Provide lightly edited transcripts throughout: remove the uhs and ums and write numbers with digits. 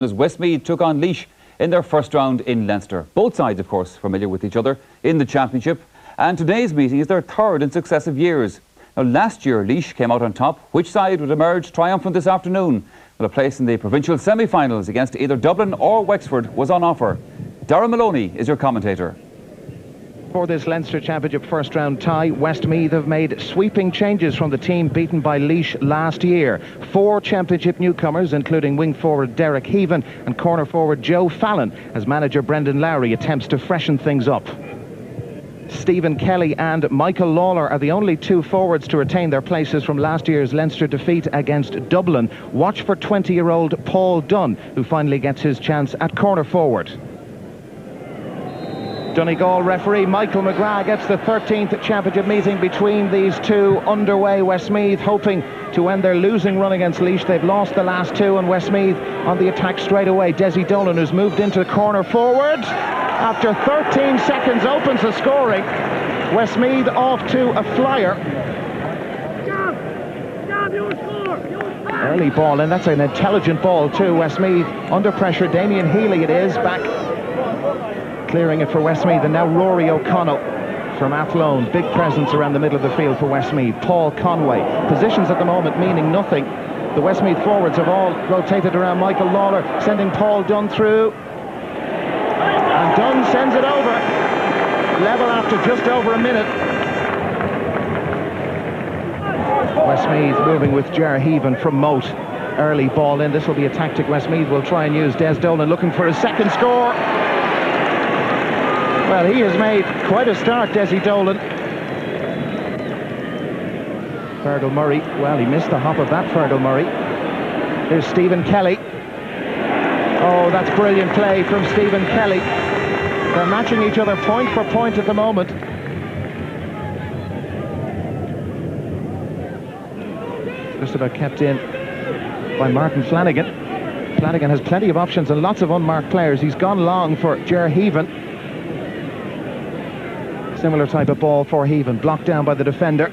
As Westmeath took on Laois in their first round in Leinster. Both sides, of course, familiar with each other in the championship. And today's meeting is their third in successive years. Now, last year, Laois came out on top. Which side would emerge triumphant this afternoon? Well, a place in the provincial semi-finals against either Dublin or Wexford was on offer. Darren Maloney is your commentator. For this Leinster Championship first round tie, Westmeath have made sweeping changes from the team beaten by Laois last year. 4 championship newcomers, including wing forward Derek Heaven and corner forward Joe Fallon, as manager Brendan Lowry attempts to freshen things up. Stephen Kelly and Michael Lawler are the only 2 forwards to retain their places from last year's Leinster defeat against Dublin. Watch for 20-year-old Paul Dunn, who finally gets his chance at corner forward. Donegal referee Michael McGrath gets the 13th championship meeting between these two underway. Westmeath hoping to end their losing run against Laois. They've lost the last 2, and Westmeath on the attack straight away. Desi Dolan, who's moved into the corner forward, after 13 seconds opens the scoring. Westmeath off to a flyer. Early ball, and that's an intelligent ball too. Westmeath under pressure. Damien Healy it is, back clearing it for Westmeath, and now Rory O'Connell from Athlone. Big presence around the middle of the field for Westmeath. Paul Conway. Positions at the moment meaning nothing. The Westmeath forwards have all rotated around Michael Lawler, sending Paul Dunn through. And Dunn sends it over. Level after just over a minute. Westmeath moving with Ger Heaven from Moat. Early ball in. This will be a tactic Westmeath will try and use. Des Dolan looking for his second score. Well, he has made quite a start, Desi Dolan. Fergal Murray, well, he missed the hop of that, Fergal Murray. Here's Stephen Kelly. Oh, that's brilliant play from Stephen Kelly. They're matching each other point for point at the moment. Just about kept in by Martin Flanagan. Flanagan has plenty of options and lots of unmarked players. He's gone long for Ger Heaven. Similar type of ball for Heaven, blocked down by the defender.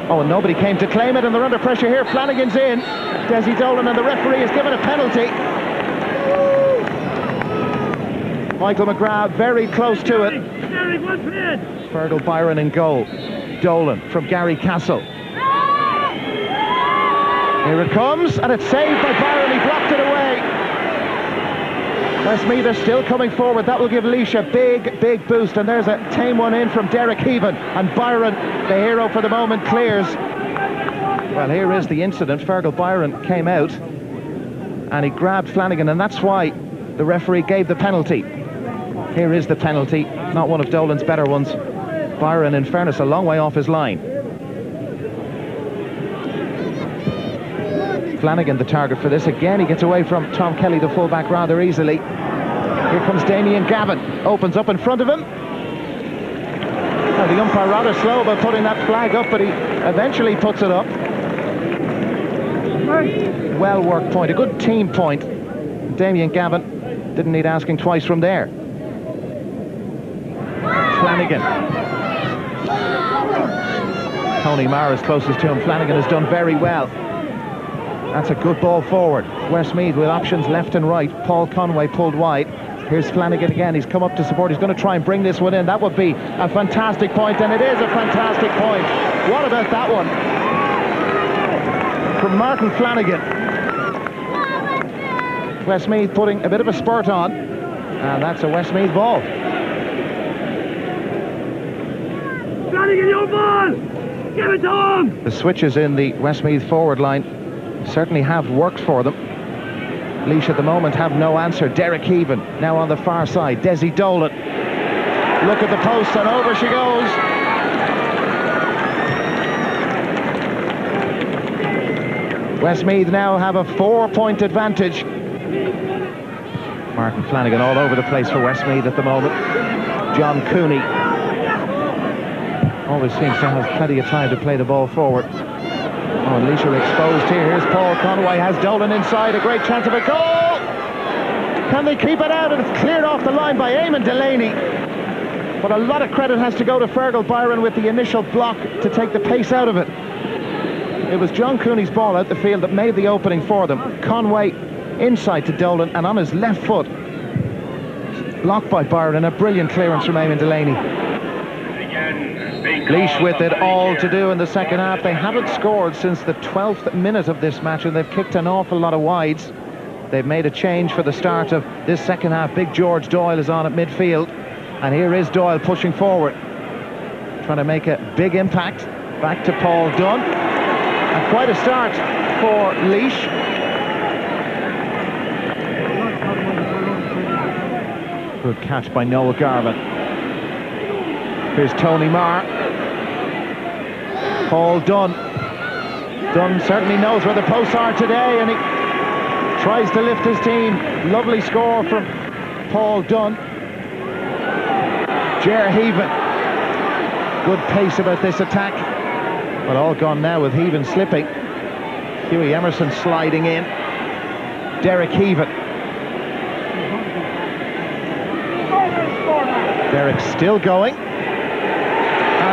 Oh, and nobody came to claim it, and they're under pressure here. Flanagan's in. Desi Dolan, and the referee has given a penalty. Michael McGrath very close to it. Fergal Byron in goal. Dolan from Gary Castle. Here it comes, and it's saved by Byron. He blocked it away. Westmeath are still coming forward. That will give Laois a big boost, and there's a tame one in from Derek Heaven, and Byron, the hero for the moment, clears. Well, here is the incident. Fergal Byron came out and he grabbed Flanagan, and that's why the referee gave the penalty. Here is the penalty, not one of Dolan's better ones. Byron, in fairness, a long way off his line. Flanagan the target for this. Again, he gets away from Tom Kelly, the fullback, rather easily. Here comes Damien Gavin. Opens up in front of him. Well, the umpire rather slow about putting that flag up, but he eventually puts it up. Well worked point, a good team point. Damien Gavin didn't need asking twice from there. Flanagan. Tony Marr is closest to him. Flanagan has done very well. That's a good ball forward. Westmeath with options left and right. Paul Conway pulled wide. Here's Flanagan again. He's come up to support. He's going to try and bring this one in. That would be a fantastic point, and it is a fantastic point. What about that one? From Martin Flanagan. Westmeath putting a bit of a spurt on, and that's a Westmeath ball. Flanagan, your ball! Give it to him! The switches in the Westmeath forward line certainly have worked for them. Laois at the moment have no answer. Derek Heaven now on the far side. Desi Dolan. Look at the post, and over she goes. Westmeath now have a 4-point advantage. Martin Flanagan all over the place for Westmeath at the moment. John Cooney always seems to have plenty of time to play the ball forward. Oh, and Laois are exposed here. Here's Paul Conway, has Dolan inside, a great chance of a goal! Can they keep it out? And it's cleared off the line by Eamon Delaney. But a lot of credit has to go to Fergal Byron with the initial block to take the pace out of it. It was John Cooney's ball out the field that made the opening for them. Conway inside to Dolan, and on his left foot, blocked by Byron, and a brilliant clearance from Eamon Delaney. Laois with it all to do in the second half. They haven't scored since the 12th minute of this match, and they've kicked an awful lot of wides. They've made a change for the start of this second half. Big George Doyle is on at midfield, and here is Doyle pushing forward, trying to make a big impact. Back to Paul Dunn, and quite a start for Laois. Good catch by Noah Garvin. Here's Tony Marr. Paul Dunn. Dunn certainly knows where the posts are today, and he tries to lift his team. Lovely score from Paul Dunn. Ger Heaven. Good pace about this attack, but all gone now with Heaven slipping. Hughie Emerson sliding in. Derek Heaven. Derek's still going.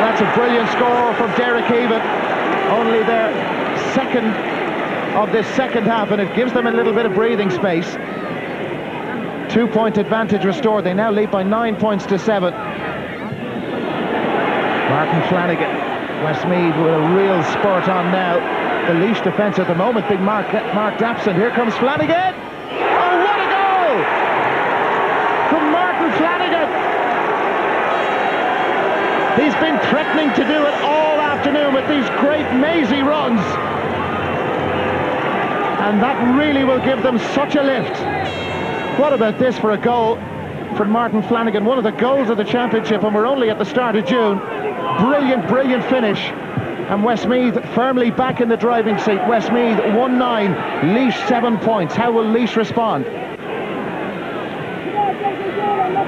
That's a brilliant score from Derek Heaven. Only their second of this second half, and it gives them a little bit of breathing space. 2-point advantage restored. They now lead by 9 points to 7. Martin Flanagan. Westmeath with a real spurt on now. The Laois defence at the moment, big marked absent. Here comes Flanagan. Oh, what a goal from Martin Flanagan. He's been threatening to do it all afternoon with these great mazy runs, and that really will give them such a lift. What about this for a goal from Martin Flanagan? One of the goals of the championship, and we're only at the start of June. Brilliant, brilliant finish. And Westmeath firmly back in the driving seat. Westmeath 1-9, Laois 7 points. How will Laois respond?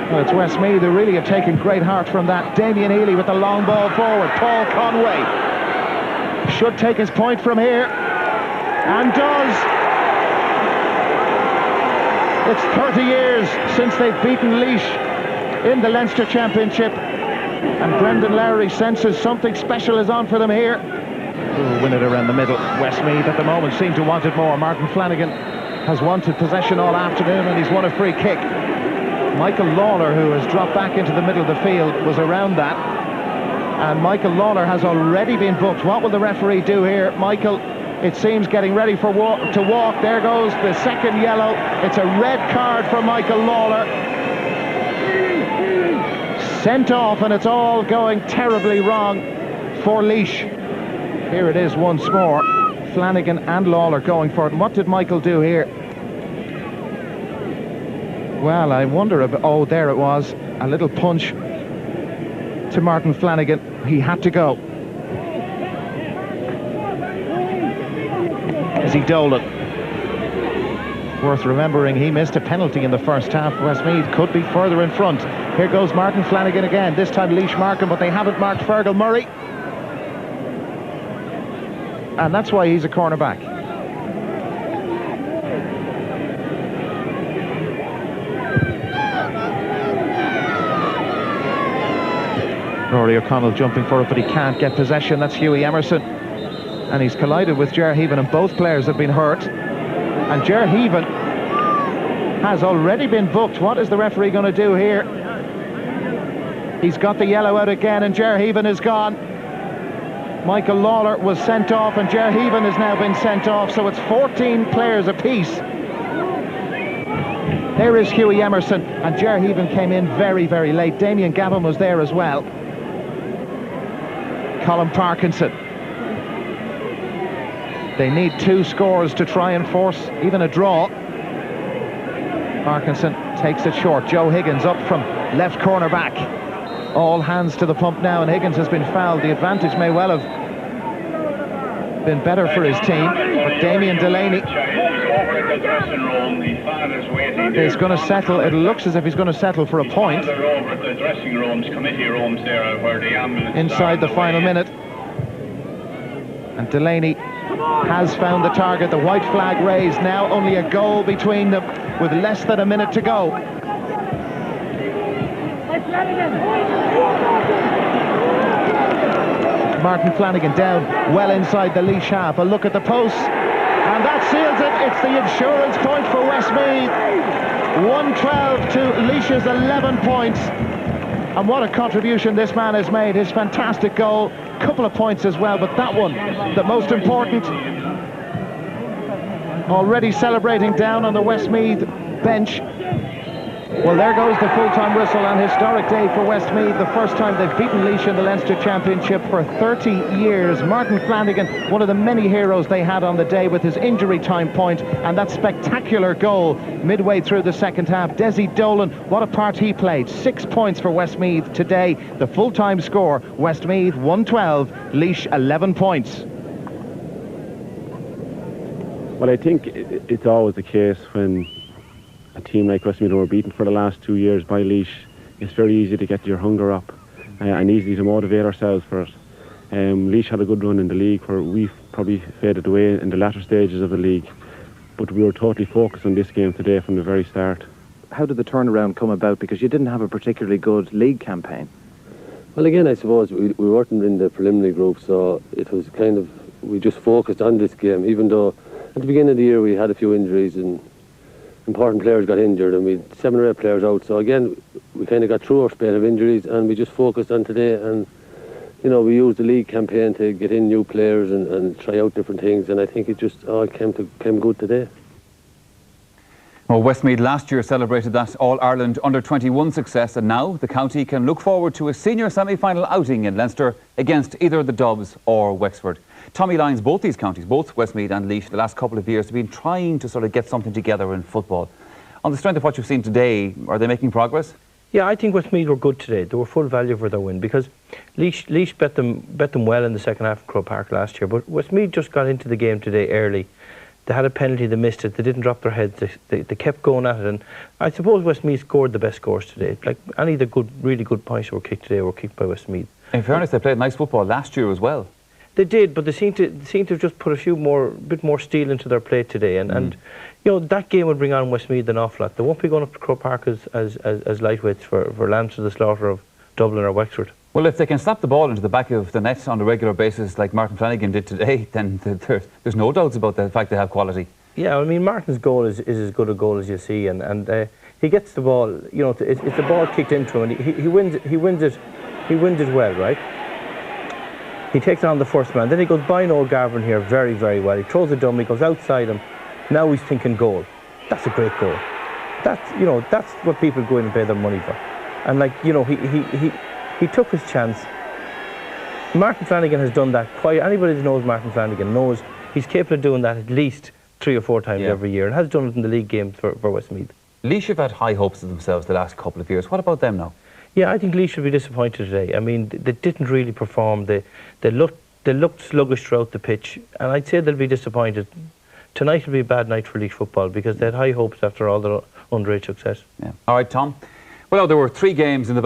Well, it's Westmeath who really have taken great heart from that. Damien Healy with the long ball forward. Paul Conway should take his point from here, and does. It's 30 years since they've beaten Laois in the Leinster Championship, and Brendan Lowry senses something special is on for them here. Ooh, win it around the middle. Westmeath at the moment seem to want it more. Martin Flanagan has wanted possession all afternoon, and he's won a free kick. Michael Lawler, who has dropped back into the middle of the field, was around that, and Michael Lawler has already been booked. What will the referee do here? Michael, it seems, getting ready for to walk. There goes the second yellow. It's a red card for Michael Lawler. Sent off, and it's all going terribly wrong for Laois. Here it is once more. Flanagan and Lawler going for it. And what did Michael do here? Well, I wonder if... oh, there it was. A little punch to Martin Flanagan. He had to go. Is he Dolan? Worth remembering, he missed a penalty in the first half. Westmeath could be further in front. Here goes Martin Flanagan again. This time Laois mark him, but they haven't marked Fergal Murray. And that's why he's a cornerback. Rory O'Connell jumping for it, but he can't get possession. That's Hughie Emerson. And he's collided with Ger Heaven, and both players have been hurt. And Ger Heaven has already been booked. What is the referee going to do here? He's got the yellow out again, and Ger Heaven is gone. Michael Lawler was sent off, and Ger Heaven has now been sent off, so it's 14 players apiece. There is Hughie Emerson, and Ger Heaven came in very, very late. Damien Gavin was there as well. Colin Parkinson. They need 2 scores to try and force even a draw. Parkinson takes it short. Joe Higgins up from left corner back. All hands to the pump now, and Higgins has been fouled. The advantage may well have been better for his team, but Damien Delaney is going to settle. It looks as if he's going to settle for a point inside the final minute. And Delaney has found the target. The white flag raised. Now only a goal between them with less than a minute to go. Martin Flanagan down well inside the Laois half. A look at the posts. And that seals it. It's the insurance point for Westmeath. 112 to Laois's 11 points. And what a contribution this man has made. His fantastic goal, couple of points as well, but that one, the most important. Already celebrating down on the Westmeath bench. Well, there goes the full-time whistle, and historic day for Westmeath. The first time they've beaten Laois in the Leinster Championship for 30 years. Martin Flanagan, one of the many heroes they had on the day with his injury time point and that spectacular goal midway through the second half. Desi Dolan, what a part he played. 6 points for Westmeath today. The full-time score, Westmeath 112, Laois 11 points. Well, I think it's always the case when a team like Westmeath were beaten for the last 2 years by Laois. It's very easy to get your hunger up and easy to motivate ourselves for it. Laois had a good run in the league where we probably faded away in the latter stages of the league, but we were totally focused on this game today from the very start. How did the turnaround come about? Because you didn't have a particularly good league campaign. Well, again, I suppose we weren't in the preliminary group, so it was kind of, we just focused on this game, even though at the beginning of the year we had a few injuries and important players got injured, and we had 7 or 8 players out. So again, we kind of got through our spate of injuries, and we just focused on today. And you know, we used the league campaign to get in new players and try out different things. And I think it just all came good today. Well, Westmeath last year celebrated that All-Ireland Under-21 success, and now the county can look forward to a senior semi-final outing in Leinster against either the Dubs or Wexford. Tommy Lyons, both these counties, both Westmeath and Laois, the last couple of years have been trying to sort of get something together in football. On the strength of what you've seen today, are they making progress? Yeah, I think Westmeath were good today. They were full value for their win because Laois bet them well in the second half of Croke Park last year, but Westmeath just got into the game today early. They had a penalty, they missed it, they didn't drop their heads, they kept going at it, and I suppose Westmeath scored the best scores today. Like any of the really good points that were kicked today were kicked by Westmeath. In fairness, they played nice football last year as well. They did, but they seem to have just put a bit more steel into their play today, and you know, that game would bring on Westmeath an awful lot. They won't be going up to Croke Park as lightweights for Leinster, the slaughter of Dublin or Wexford. Well, if they can slap the ball into the back of the net on a regular basis like Martin Flanagan did today, then there's no doubts about the fact they have quality. Yeah, I mean, Martin's goal is as good a goal as you see, and he gets the ball, you know, it's the ball kicked into him, and he wins it well, right? He takes on the first man, then he goes by Noel Garvin here very, very well. He throws a dummy, goes outside him. Now he's thinking goal. That's a great goal. That's what people go in and pay their money for. And like, you know, he took his chance. Martin Flanagan has done that quite. Anybody that knows Martin Flanagan knows he's capable of doing that at least 3 or 4 times every year, and has done it in the league games for Westmeath. Laois have had high hopes of themselves the last couple of years. What about them now? Yeah, I think Laois should be disappointed today. I mean, they didn't really perform. They looked sluggish throughout the pitch, and I'd say they'll be disappointed. Tonight will be a bad night for Laois football because they had high hopes after all their underage success. Yeah. All right, Tom. Well, there were 3 games in the back.